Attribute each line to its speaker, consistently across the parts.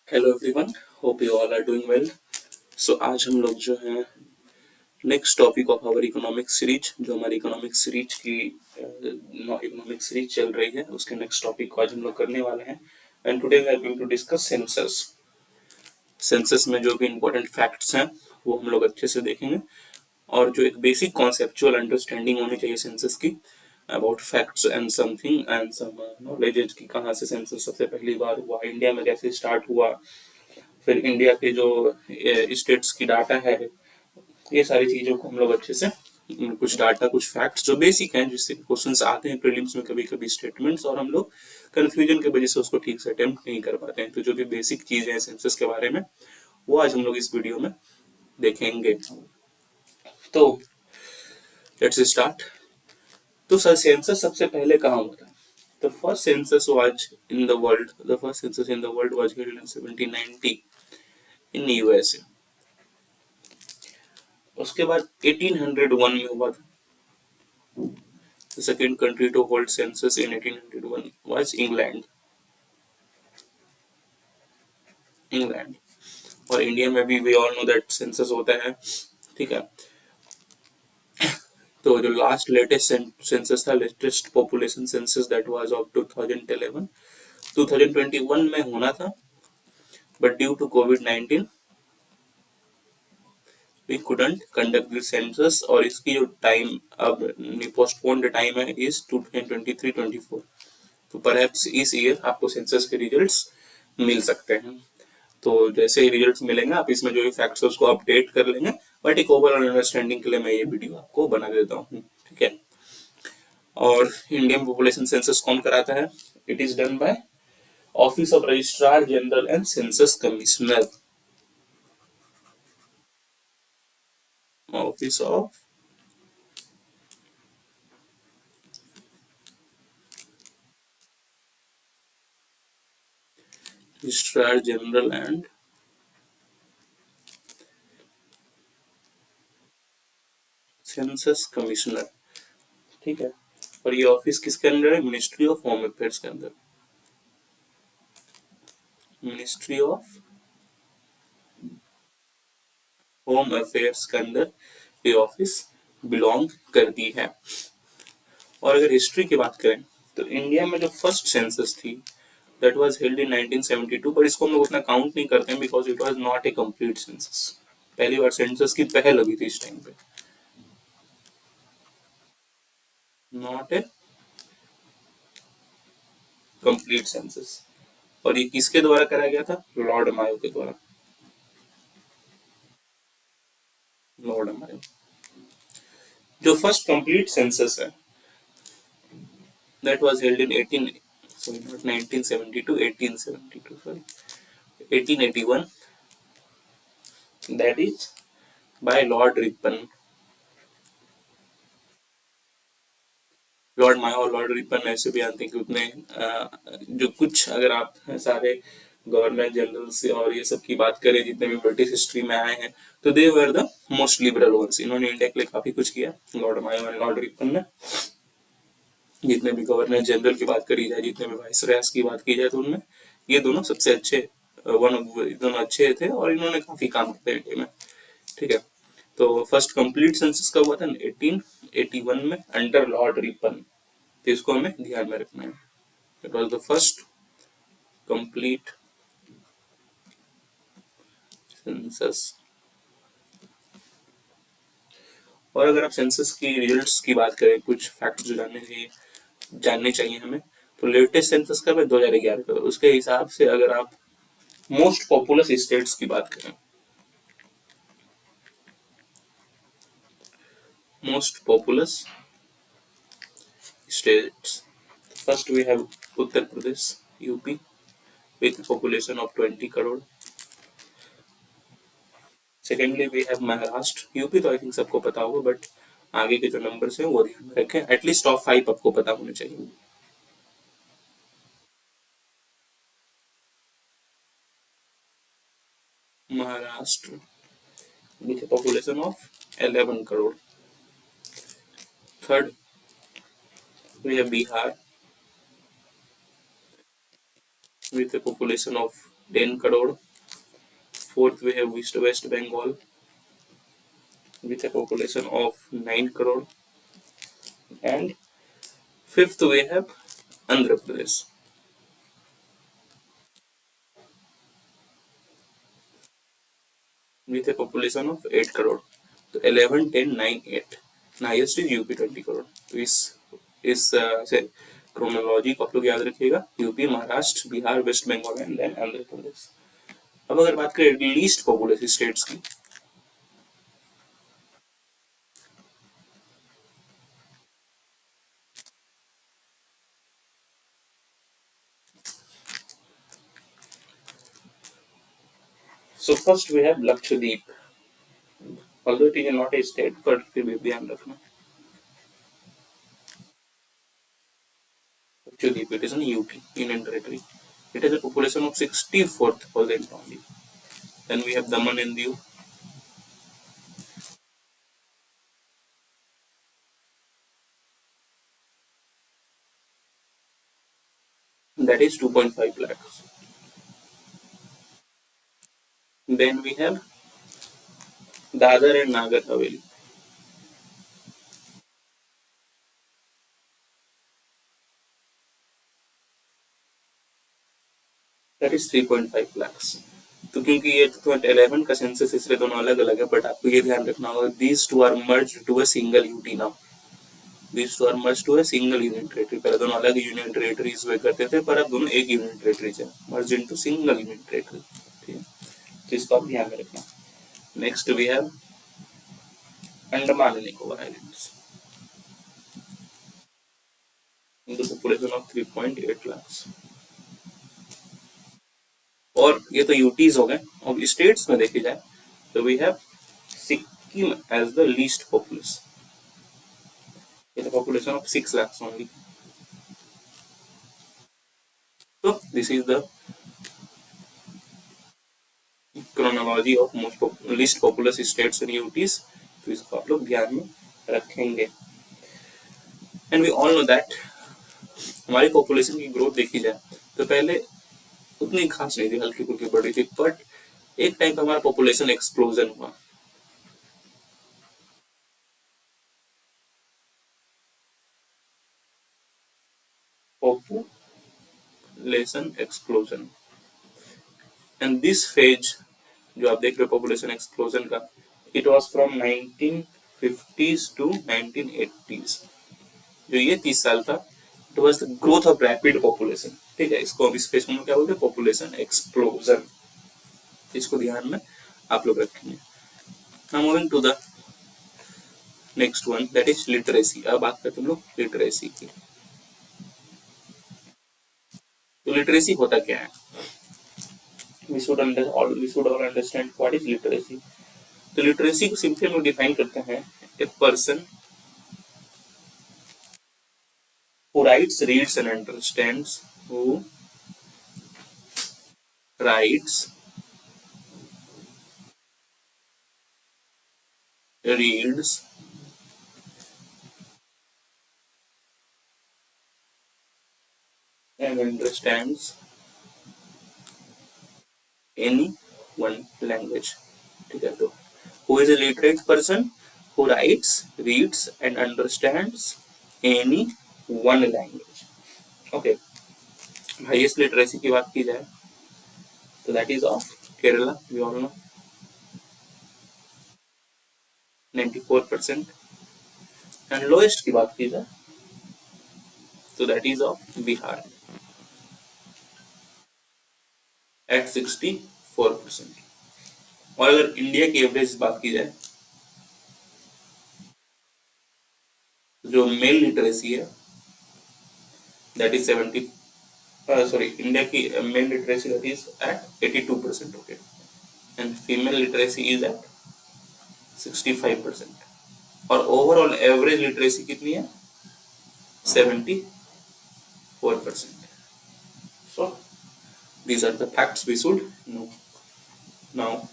Speaker 1: Hello everyone, hope you all are doing well. So आज हम लोग जो है next topic of our economic series, जो हमारी इकोनॉमिक सीरीज चल रही है, उसके नेक्स्ट टॉपिक को आज हम लोग करने वाले हैं। And today we are going to discuss census. Census में जो भी इंपॉर्टेंट फैक्ट्स हैं वो हम लोग अच्छे से देखेंगे, और जो एक बेसिक कॉन्सेप्चुअल अंडरस्टैंडिंग होनी चाहिए सेंसस की, about facts and something and some knowledges की, कहाँ से सेंसस सबसे पहली बार हुआ, इंडिया में कैसे स्टार्ट हुआ, फिर इंडिया के जो स्टेट्स की डाटा है, ये सारी चीजों को हम लोग अच्छे से कुछ डाटा, कुछ फैक्ट्स जो बेसिक हैं, जिससे क्वेश्चंस आते हैं प्रीलिम्स में कभी कभी स्टेटमेंट्स, और हम लोग कंफ्यूजन की वजह से उसको ठीक से अटेम्प्ट नहीं कर पाते हैं। तो जो भी बेसिक चीजें हैं सेंसस के बारे में, वो आज हम लोग इस वीडियो में देखेंगे। तो लेट्स स्टार्ट। तो सर, सेंसस सबसे पहले कहाँ हुआ था? The first census was in the world. The first census in the world was held in 1790 in USA. उसके बाद 1801 में हुआ था। The second country to hold census in 1801 was England. England. और इंडिया में भी we all know that census होता है, ठीक है। तो जो लास्ट लेटेस्ट सेंसस था, latest population census, that was of 2011, 2021 में होना था, बट ड्यू टू कोविड-19 we couldn't conduct this census, और इसकी जो टाइम अब पोस्टपोन्ड टाइम है इज 2023-24। तो परहैप्स इस ईयर आपको सेंसस के रिजल्ट्स मिल सकते हैं। तो जैसे ही रिजल्ट्स मिलेंगे, आप इसमें जो भी फैक्ट्स है उसको अपडेट कर लेंगे, बट एक ओवरऑल अंडरस्टैंडिंग के लिए मैं ये वीडियो आपको बना देता हूँ, ठीक है। और इंडियन पॉपुलेशन सेंसस कौन कराता है? It is done by office of registrar general and census commissioner. Office of registrar general and census commissioner, ठीक है। और ये ऑफिस किसके अंदर है? मिनिस्ट्री ऑफ होम अफेयर्स के अंदर। मिनिस्ट्री ऑफ होम अफेयर्स के अंदर ये ऑफिस बिलोंग करती है। और अगर हिस्ट्री की बात करें, तो इंडिया में जो फर्स्ट सेंसस थी, दैट वाज हेल्ड इन 1972, पर इसको हम लोग उतना काउंट नहीं करते हैं, because it was not a complete census. पहली बार सेंसस की पहल लगी थी इस टाइम पे, नॉट ए कंप्लीट सेंसस। और ये किसके द्वारा कराया गया था? लॉर्ड मायो के द्वारा। लॉर्ड मायो। जो फर्स्ट कंप्लीट सेंसस है, that was held in 18, sorry, not 1972, 1872, sorry, 1881, that is by Lord Ripon। Lord Mayo और लॉर्ड रिपन ऐसे भी आते हैं कि उतने जो कुछ, अगर आप सारे गवर्नर जनरल से और ये सब की बात करें, जितने भी ब्रिटिश हिस्ट्री में आए हैं, तो they were the most liberal ones. इन्होंने इंडिया के लिए काफी कुछ किया, लॉर्ड मायो और लॉर्ड रिपन ने। जितने भी गवर्नर जनरल की बात करी जाए, जितने भी वाइसरॉयस की बात की जाए, तो उनमें ये दोनों सबसे अच्छे, दोनों अच्छे थे, और इन्होंने काफी काम किया इंडिया में, ठीक है। तो फर्स्ट कंप्लीट सेंसस कब हुआ था? 1881 में, अंडर लॉर्ड रिपन। तो इसको हमें ध्यान में रखना है। It was the first complete census. और अगर आप सेंसस की रिजल्ट्स की बात करें, कुछ फैक्ट जो जानने चाहिए हमें, तो लेटेस्ट सेंसस कब है? 2011 का। उसके हिसाब से अगर आप मोस्ट पॉपुलस स्टेट्स की बात करें, most populous states, first we have Uttar Pradesh, UP, with a population of 20 crore. Secondly we have Maharashtra. UP तो आई थिंक सबको पता होगा, बट आगे के जो नंबर्स हैं वो ध्यान में रखें, एटलीस्ट टॉप 5 आपको पता होने चाहिए। Maharashtra with a population of 11 crore. Third, we have Bihar with a population of 10 crore. Fourth, we have West Bengal with a population of 9 crore. And fifth, we have Andhra Pradesh with a population of 8 crore. तो 11, 10, 9, 8. Highest is UP 20 crore. तो इस से chronology को आप लोग याद रखिएगा. UP, Maharashtra, Bihar, West Bengal and then Andhra Pradesh. अब अगर बात करें लीस्ट पॉपुलेस स्टेट्स की, so first we have Lakshadweep. Although it is not a state, but फिर भी ध्यान रखना. Lakshadweep, it is an UT, Union Territory. It has a population of 64,000 only. Then we have Daman and Diu. That is 2.5 lakhs. Then we have Dadar and Nagar Haveli. That is 3.5 lakhs. तो क्योंकि ये 2011 का census इसलिए दोनों अलग अलग है, but आपको ये ध्यान रखना होगा these two are merged to a single UT now. These two are merged to a single union territory. पहले दोनों अलग यूनियन टेरिटरीज हुए करते थे, पर अब दोनों एक यूनियन टेरिटरीज है, merge into single union territory. ठीक है, तो इसको आप ध्यान में रखना. Next we have Andaman and Nicobar islands with a population of 3.8 lakhs. और ये तो यूटीज हो गए. अब स्टेट्स में देखी जाए तो we have Sikkim as the least populous with a population of 6 lakhs only. So this is the chronology of least populous states and UTs. तो इसको आप लोग ध्यान में रखेंगे. And we all know that हमारी पॉपुलेशन की ग्रोथ देखी जाए तो पहले उतनी खास नहीं थी, हल्की फुल्की बढ़ रही थी, बट एक टाइम पे हमारा पॉपुलेशन एक्सप्लोजन हुआ. Population explosion. And this phase जो आप देख रहे हो पॉपुलेशन एक्सप्लोजन का, it was from 1950s to 1980s. जो ये 30 साल था, it was the growth of rapid population. ठीक है, इसको अब इस फेज में क्या बोलते हैं, पॉपुलेशन एक्सप्लोजन. इसको ध्यान में आप लोग रखेंगे. Now moving to the next one, that is literacy. अब बात करते हैं हम लोग लिटरेसी की. तो लिटरेसी होता क्या है? we should all understand what is literacy. तो लिटरेसी को सिंपली हम लोग डिफाइन करते हैं, a person who writes, reads and understands, who writes, reads and understands any one language. ठीक है, तो who is a literate person who writes, reads and understands any one language. Okay, highest literacy की बात की जाए तो that is of Kerala, we all know 94%. And lowest की बात की जाए तो that is of Bihar at 64%. और अगर इंडिया की एवरेज बात की जाए जो मेल लिटरेसी है दैट इज 70, सॉरी इंडिया की male literacy that is at 82%. Okay, and female literacy is at 65%. और ओवरऑल एवरेज लिटरेसी कितनी है, 74%. So these are the facts we should know. Now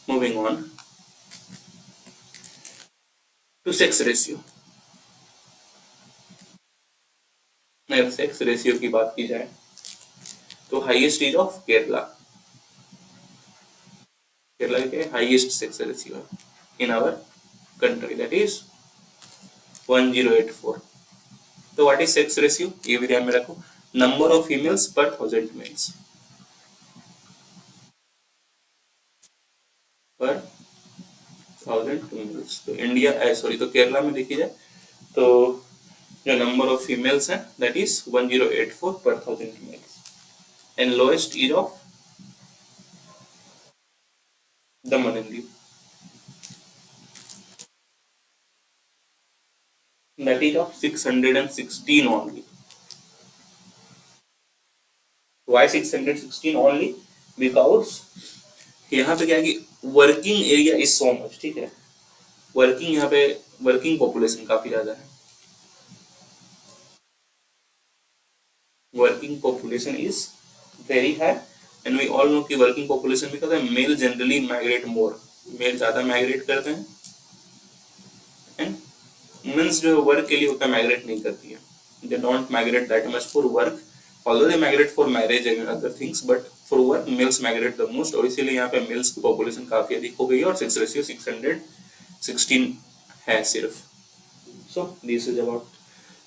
Speaker 1: moving on to sex ratio. अगर sex ratio की बात की जाए तो तो highest is of Kerala, Kerala के highest sex ratio in our country that is 1084। तो व्हाट इज सेक्स रेशियो, ये भी ध्यान में रखो, नंबर ऑफ फीमेल्स पर 1000 मेल्स पर 1000 फीमेल्स। तो इंडिया सॉरी तो केरला में देखी जाए तो जो नंबर ऑफ फीमेल्स हैं दैट इज 1084 पर 1000 males and lowest is of Daman and Diu that is of 616 only. Why 616 only? Because यहाँ पे क्या है कि working area is so much, ठीक है, वर्किंग यहाँ पे वर्किंग पॉपुलेशन काफी ज्यादा है, working population is very high and we all know कि वर्किंग पॉपुलेशन में क्या होता है, male generally migrate more, male ज्यादा माइग्रेट करते हैं एंड वुमेन्स जो वर्क के लिए उतना माइग्रेट नहीं करती है, they don't migrate that much for work, although they migrate for marriage and other things, but for work males migrate the most, और इसीलिए यहाँ पे मेल्स की पॉपुलेशन काफी अधिक हो गई है और सेक्स रेशियो 616 है सिर्फ। So this is about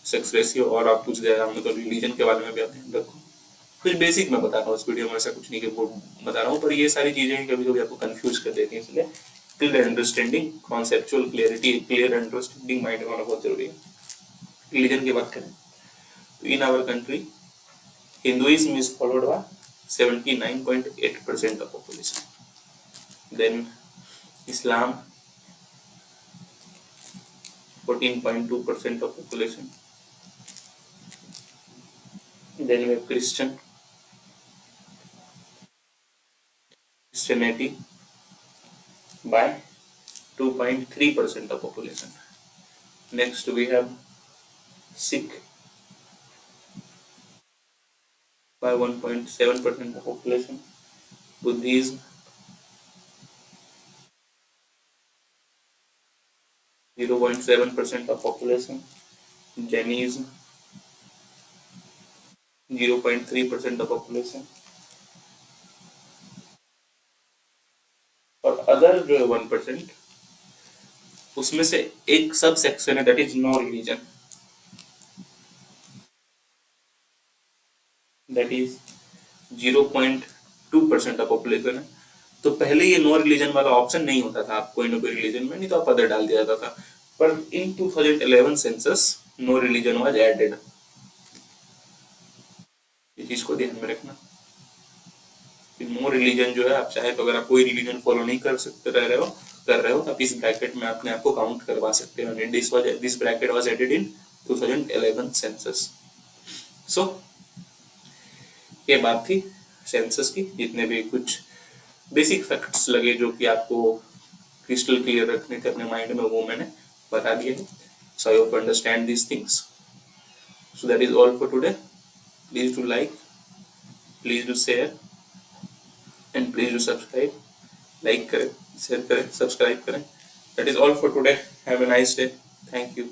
Speaker 1: sex ratio. और आप कुछ हमने तो रिलीजन के बारे में भी आप ध्यान रखो, कुछ बेसिक मैं बता रहा हूँ इस वीडियो में, ऐसा कुछ नहीं कि वो बता रहा हूँ, पर ये सारी चीजें कभी कभी आपको कंफ्यूज कर देती हैं, इसलिए clear understanding, conceptual clarity, clear understanding mind में होना बहुत जरूरी है। रिलीजन की बात करें तो in our country Hinduism is followed by 79.8% of population. Then Islam 14.2% of population. Then we have Christianity by 2.3% of population. Next we have Sikh by 1.7% of population, Buddhism 0.7% of population, Jainism 0.3% of population, और other जो 1% उसमें से एक sub section है that is no religion, that is 0.2% of population है। तो पहले ये नो रिलीजन वाला ऑप्शन नहीं होता था, आप कोई ना कोई रिलीजन में, नहीं तो आप अदर डाल दिया जाता था, पर in 2011 census no religion was added, इस चीज को ध्यान में रखना। नो रिलीजन जो है, आप चाहे तो अगर आप कोई रिलीजन फॉलो नहीं कर सकते कर रहे हो तो आप इस ब्रैकेट में अपने आप को काउंट करवा सकते हो। This bracket was added in 2011 census. So ये बात थी सेंसस की, जितने भी कुछ बेसिक फैक्ट्स लगे जो कि आपको क्रिस्टल क्लियर रखने थे अपने माइंड में, वो मैंने बता दिए हैं। So I hope you understand this things. So that is all for today. Please do like, please do share and please do subscribe. Like करें, शेयर करें, सब्सक्राइब करें। That is all for today. Have a nice day. Thank you.